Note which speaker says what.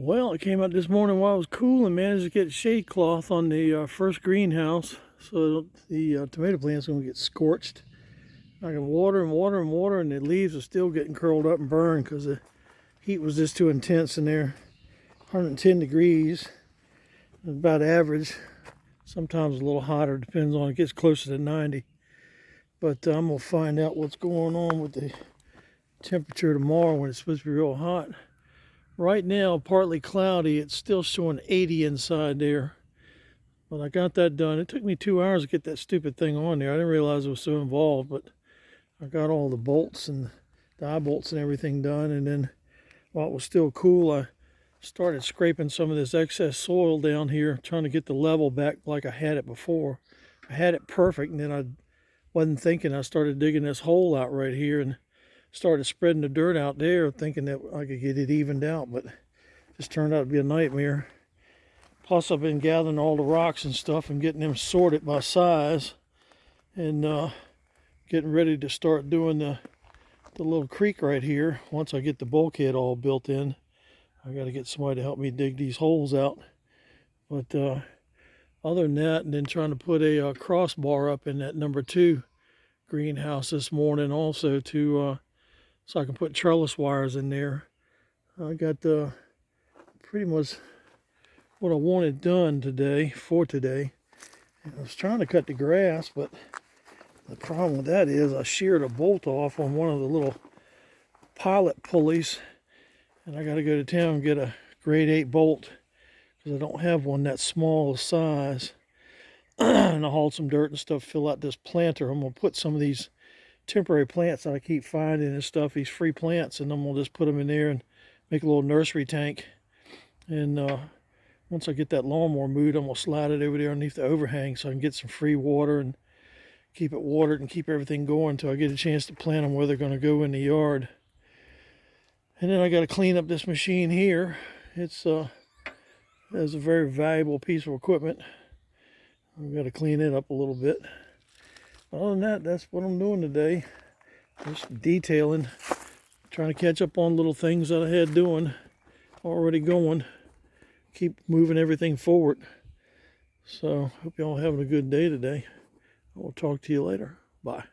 Speaker 1: Well, I came out this morning while it was cool and managed to get shade cloth on the first greenhouse, so the tomato plant's going to get scorched. I can water and water and water, and the leaves are still getting curled up and burned because the heat was just too intense in there. 110 degrees, about average. Sometimes a little hotter, depends on it gets closer to 90. But I'm going to find out what's going on with the temperature tomorrow when it's supposed to be real hot. Right now, partly cloudy. It's still showing 80 inside there. But I got that done. It took me 2 hours to get that stupid thing on there. I didn't realize it was so involved, but I got all the bolts and the eye bolts and everything done. And then while it was still cool, I started scraping some of this excess soil down here, trying to get the level back like I had it before. I had it perfect, and then I wasn't thinking. I started digging this hole out right here and started spreading the dirt out there, thinking that I could get it evened out, but it just turned out to be a nightmare. Plus, I've been gathering all the rocks and stuff and getting them sorted by size, and getting ready to start doing the little creek right here. Once I get the bulkhead all built in, I got to get somebody to help me dig these holes out. But other than that, and then trying to put a crossbar up in that number 2 greenhouse this morning also to so I can put trellis wires in there. I got pretty much what I wanted done today for today. And I was trying to cut the grass, but the problem with that is I sheared a bolt off on one of the little pilot pulleys, and I got to go to town and get a grade 8 bolt because I don't have one that small of size. And I hauled some dirt and stuff, fill out this planter. I'm going to put some of these temporary plants that I keep finding and stuff, these free plants, and I'm gonna just put them in there and make a little nursery tank. And once I get that lawnmower moved, I'm gonna slide it over there underneath the overhang so I can get some free water and keep it watered and keep everything going until I get a chance to plant them where they're gonna go in the yard. And then I got to clean up this machine here. It's a very valuable piece of equipment. I've got to clean it up a little bit. Other than that, that's what I'm doing today. Just detailing, trying to catch up on little things that I had doing, already going. Keep moving everything forward. So, hope y'all having a good day today. I will talk to you later. Bye.